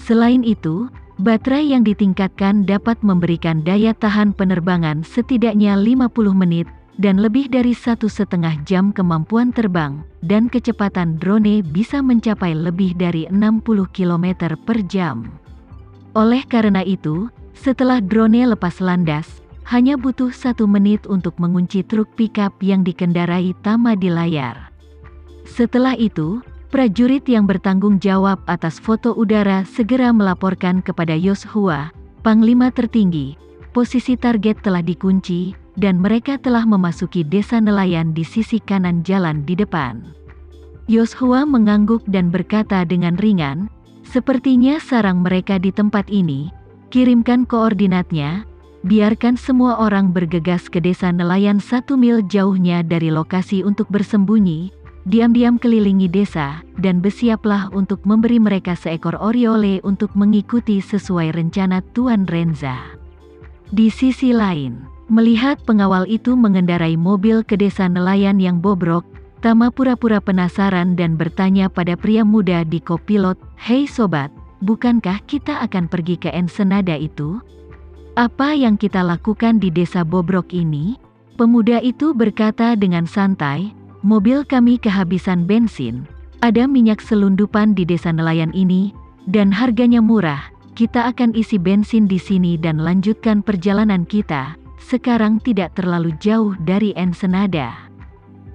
Selain itu, baterai yang ditingkatkan dapat memberikan daya tahan penerbangan setidaknya 50 menit, dan lebih dari 1,5 jam kemampuan terbang, dan kecepatan drone bisa mencapai lebih dari 60 km per jam. Oleh karena itu, setelah drone lepas landas, hanya butuh 1 menit untuk mengunci truk pickup yang dikendarai Tama di layar. Setelah itu, prajurit yang bertanggung jawab atas foto udara segera melaporkan kepada Yoshua, Panglima tertinggi, posisi target telah dikunci, dan mereka telah memasuki desa nelayan di sisi kanan jalan di depan. Yoshua mengangguk dan berkata dengan ringan, "Sepertinya sarang mereka di tempat ini. Kirimkan koordinatnya, biarkan semua orang bergegas ke desa nelayan 1 mil jauhnya dari lokasi untuk bersembunyi, diam-diam kelilingi desa, dan bersiaplah untuk memberi mereka seekor oriole untuk mengikuti sesuai rencana Tuan Renza." Di sisi lain, melihat pengawal itu mengendarai mobil ke desa nelayan yang bobrok, Tama pura-pura penasaran dan bertanya pada pria muda di kopilot, "Hei sobat, bukankah kita akan pergi ke Ensenada itu? Apa yang kita lakukan di desa bobrok ini?" Pemuda itu berkata dengan santai, "Mobil kami kehabisan bensin, ada minyak selundupan di desa nelayan ini, dan harganya murah. Kita akan isi bensin di sini dan lanjutkan perjalanan kita. Sekarang tidak terlalu jauh dari Ensenada."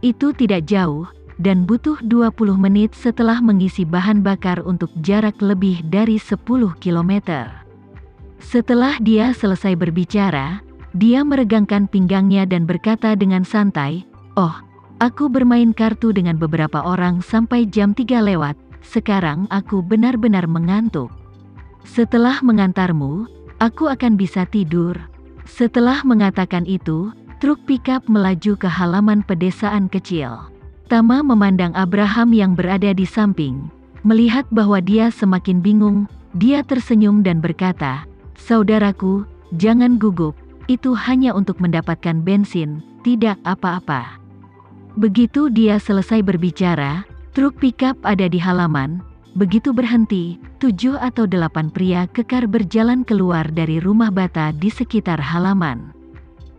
Itu tidak jauh, dan butuh 20 menit setelah mengisi bahan bakar untuk jarak lebih dari 10 km. Setelah dia selesai berbicara, dia meregangkan pinggangnya dan berkata dengan santai, "Oh, aku bermain kartu dengan beberapa orang sampai jam 3 lewat, sekarang aku benar-benar mengantuk. Setelah mengantarmu, aku akan bisa tidur." Setelah mengatakan itu, truk pickup melaju ke halaman pedesaan kecil. Tama memandang Abraham yang berada di samping. Melihat bahwa dia semakin bingung, dia tersenyum dan berkata, "Saudaraku, jangan gugup, itu hanya untuk mendapatkan bensin, tidak apa-apa." Begitu dia selesai berbicara, truk pickup ada di halaman. Begitu berhenti, 7 atau 8 pria kekar berjalan keluar dari rumah bata di sekitar halaman.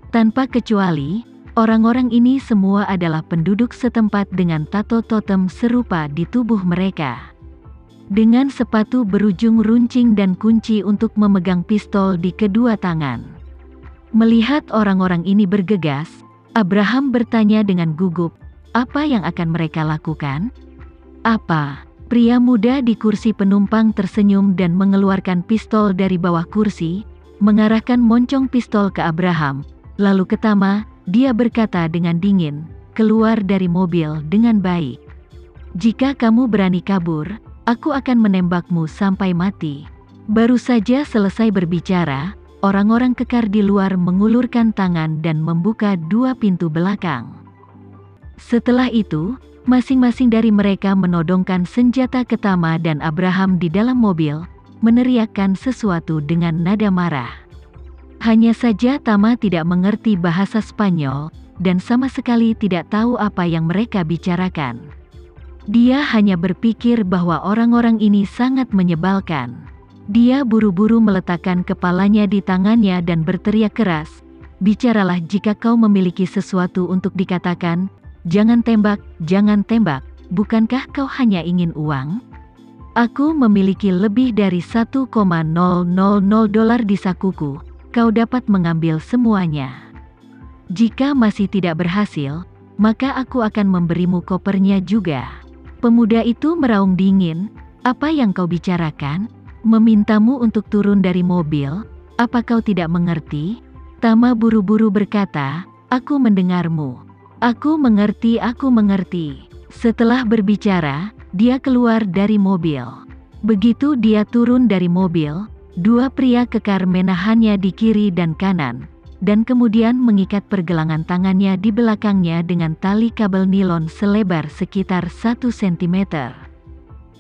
Tanpa kecuali, orang-orang ini semua adalah penduduk setempat dengan tato totem serupa di tubuh mereka. Dengan sepatu berujung runcing dan kunci untuk memegang pistol di kedua tangan. Melihat orang-orang ini bergegas, Abraham bertanya dengan gugup, "Apa yang akan mereka lakukan?" "Apa?" Pria muda di kursi penumpang tersenyum dan mengeluarkan pistol dari bawah kursi, mengarahkan moncong pistol ke Abraham. Lalu ke Tama, dia berkata dengan dingin, "Keluar dari mobil dengan baik. Jika kamu berani kabur, aku akan menembakmu sampai mati." Baru saja selesai berbicara, orang-orang kekar di luar mengulurkan tangan dan membuka 2 pintu belakang. Setelah itu, masing-masing dari mereka menodongkan senjata ke Tama dan Abraham di dalam mobil, meneriakkan sesuatu dengan nada marah. Hanya saja Tama tidak mengerti bahasa Spanyol, dan sama sekali tidak tahu apa yang mereka bicarakan. Dia hanya berpikir bahwa orang-orang ini sangat menyebalkan. Dia buru-buru meletakkan kepalanya di tangannya dan berteriak keras, "Bicaralah jika kau memiliki sesuatu untuk dikatakan, jangan tembak, bukankah kau hanya ingin uang? Aku memiliki lebih dari $1,000 di sakuku. Kau dapat mengambil semuanya. Jika masih tidak berhasil, maka aku akan memberimu kopernya juga." Pemuda itu meraung dingin, "Apa yang kau bicarakan? Memintamu untuk turun dari mobil? Apa kau tidak mengerti?" Tama buru-buru berkata, "Aku mendengarmu. Aku mengerti." Setelah berbicara, dia keluar dari mobil. Begitu dia turun dari mobil, 2 pria kekar menahannya di kiri dan kanan, dan kemudian mengikat pergelangan tangannya di belakangnya dengan tali kabel nilon selebar sekitar 1 cm.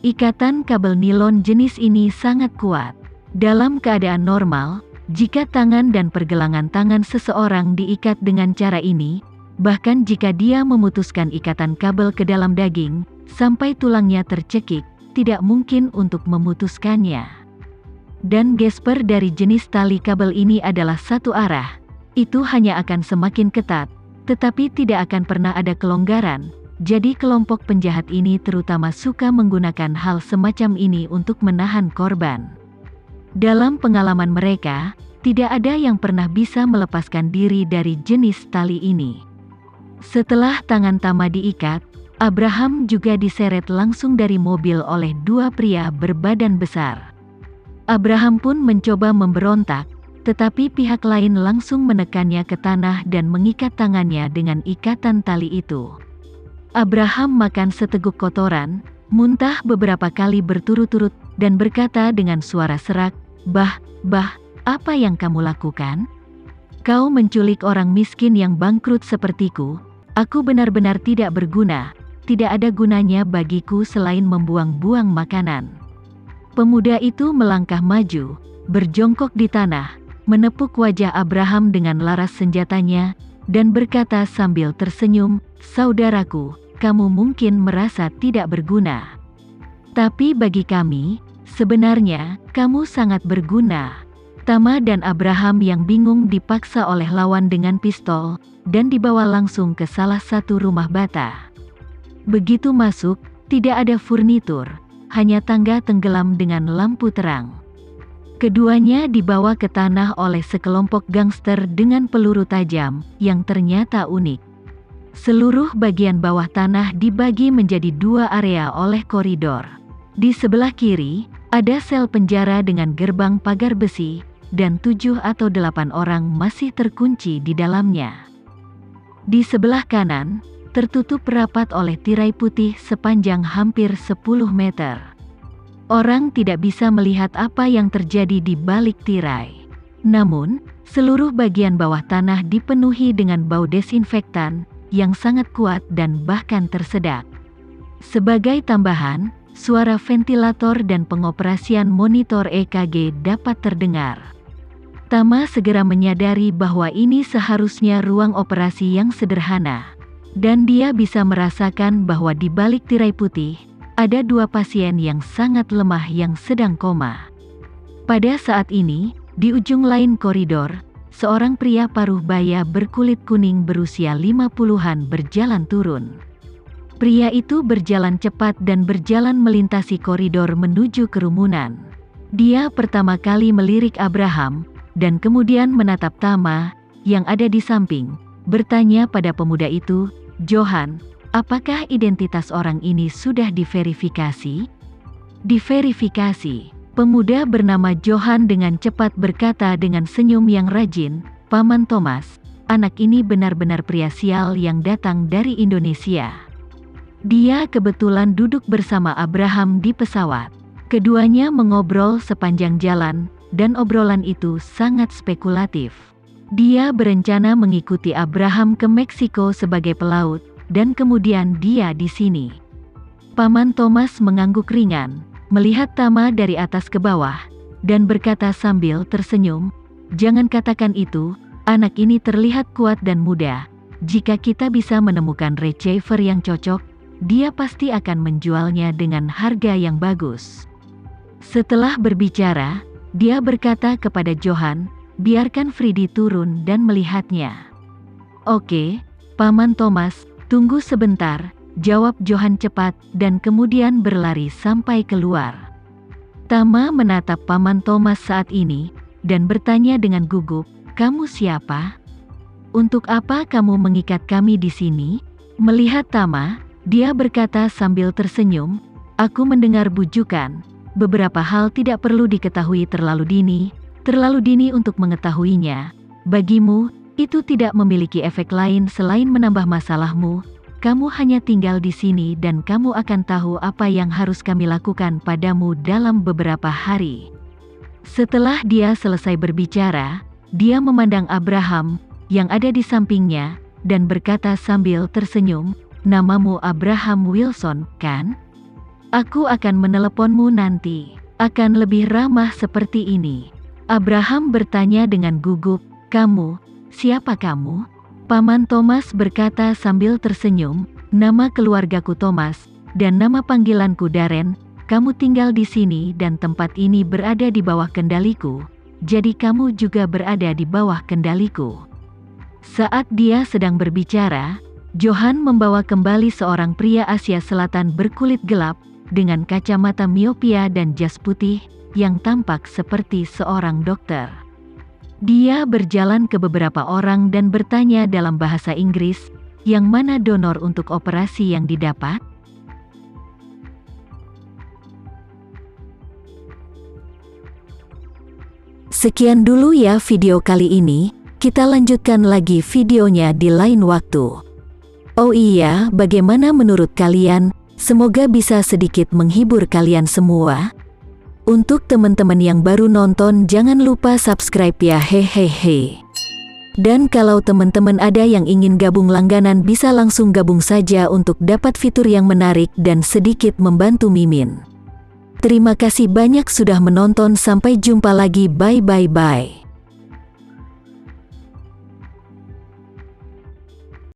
Ikatan kabel nilon jenis ini sangat kuat. Dalam keadaan normal, jika tangan dan pergelangan tangan seseorang diikat dengan cara ini, bahkan jika dia memutuskan ikatan kabel ke dalam daging, sampai tulangnya tercekik, tidak mungkin untuk memutuskannya. dan gesper dari jenis tali kabel ini adalah satu arah. Itu hanya akan semakin ketat, tetapi tidak akan pernah ada kelonggaran. Jadi kelompok penjahat ini terutama suka menggunakan hal semacam ini untuk menahan korban. Dalam pengalaman mereka, tidak ada yang pernah bisa melepaskan diri dari jenis tali ini. Setelah tangan Tama diikat, Abraham juga diseret langsung dari mobil oleh dua pria berbadan besar. Abraham pun mencoba memberontak, tetapi pihak lain langsung menekannya ke tanah dan mengikat tangannya dengan ikatan tali itu. Abraham makan seteguk kotoran, muntah beberapa kali berturut-turut, dan berkata dengan suara serak, "Bah, apa yang kamu lakukan? Kau menculik orang miskin yang bangkrut sepertiku. Aku benar-benar tidak berguna, tidak ada gunanya bagiku selain membuang-buang makanan." Pemuda itu melangkah maju, berjongkok di tanah, menepuk wajah Abraham dengan laras senjatanya, dan berkata sambil tersenyum, "Saudaraku, kamu mungkin merasa tidak berguna. Tapi bagi kami, sebenarnya, kamu sangat berguna." Tama dan Abraham yang bingung dipaksa oleh lawan dengan pistol, dan dibawa langsung ke salah satu rumah bata. Begitu masuk, tidak ada furnitur, hanya tangga tenggelam dengan lampu terang. Keduanya dibawa ke tanah oleh sekelompok gangster dengan peluru tajam, yang ternyata unik. Seluruh bagian bawah tanah dibagi menjadi dua area oleh koridor. Di sebelah kiri, ada sel penjara dengan gerbang pagar besi, dan 7 atau 8 orang masih terkunci di dalamnya. Di sebelah kanan, tertutup rapat oleh tirai putih sepanjang hampir 10 meter. Orang tidak bisa melihat apa yang terjadi di balik tirai. Namun, seluruh bagian bawah tanah dipenuhi dengan bau desinfektan yang sangat kuat dan bahkan tersedak. Sebagai tambahan, suara ventilator dan pengoperasian monitor EKG dapat terdengar. Tama segera menyadari bahwa ini seharusnya ruang operasi yang sederhana. Dan dia bisa merasakan bahwa di balik tirai putih, ada 2 pasien yang sangat lemah yang sedang koma. Pada saat ini, di ujung lain koridor, seorang pria paruh baya berkulit kuning berusia 50-an berjalan turun. Pria itu berjalan cepat dan berjalan melintasi koridor menuju kerumunan. Dia pertama kali melirik Abraham, dan kemudian menatap Tama, yang ada di samping, bertanya pada pemuda itu, "Johan, apakah identitas orang ini sudah diverifikasi?" "Diverifikasi." Pemuda bernama Johan dengan cepat berkata dengan senyum yang rajin, "Paman Thomas, anak ini benar-benar pria sial yang datang dari Indonesia." Dia kebetulan duduk bersama Abraham di pesawat. Keduanya mengobrol sepanjang jalan, dan obrolan itu sangat spekulatif. Dia berencana mengikuti Abraham ke Meksiko sebagai pelaut, dan kemudian dia di sini. Paman Thomas mengangguk ringan, melihat Tama dari atas ke bawah, dan berkata sambil tersenyum, "Jangan katakan itu, anak ini terlihat kuat dan muda. Jika kita bisa menemukan receiver yang cocok, dia pasti akan menjualnya dengan harga yang bagus." Setelah berbicara, dia berkata kepada Johan, "Biarkan Friedy turun dan melihatnya." "Oke, Paman Thomas, tunggu sebentar," jawab Johan cepat, dan kemudian berlari sampai keluar. Tama menatap Paman Thomas saat ini, dan bertanya dengan gugup, "Kamu siapa? Untuk apa kamu mengikat kami di sini?" Melihat Tama, dia berkata sambil tersenyum, "Aku mendengar bujukan. Beberapa hal tidak perlu diketahui terlalu dini untuk mengetahuinya. Bagimu, itu tidak memiliki efek lain selain menambah masalahmu. Kamu hanya tinggal di sini dan kamu akan tahu apa yang harus kami lakukan padamu dalam beberapa hari." Setelah dia selesai berbicara, dia memandang Abraham, yang ada di sampingnya, dan berkata sambil tersenyum, "Namamu Abraham Wilson, kan? Aku akan meneleponmu nanti. Akan lebih ramah seperti ini." Abraham bertanya dengan gugup, "Kamu, siapa kamu?" Paman Thomas berkata sambil tersenyum, "Nama keluargaku Thomas, dan nama panggilanku Darren. kamu tinggal di sini dan tempat ini berada di bawah kendaliku, jadi kamu juga berada di bawah kendaliku." Saat dia sedang berbicara, Johan membawa kembali seorang pria Asia Selatan berkulit gelap, dengan kacamata miopia dan jas putih, yang tampak seperti seorang dokter. Dia berjalan ke beberapa orang dan bertanya dalam bahasa Inggris, "Yang mana donor untuk operasi yang didapat?" Sekian dulu ya video kali ini, kita lanjutkan lagi videonya di lain waktu. Oh iya, bagaimana menurut kalian? Semoga bisa sedikit menghibur kalian semua. Untuk teman-teman yang baru nonton, jangan lupa subscribe ya, hehehe. Dan kalau teman-teman ada yang ingin gabung langganan, bisa langsung gabung saja untuk dapat fitur yang menarik dan sedikit membantu Mimin. Terima kasih banyak sudah menonton, sampai jumpa lagi, bye.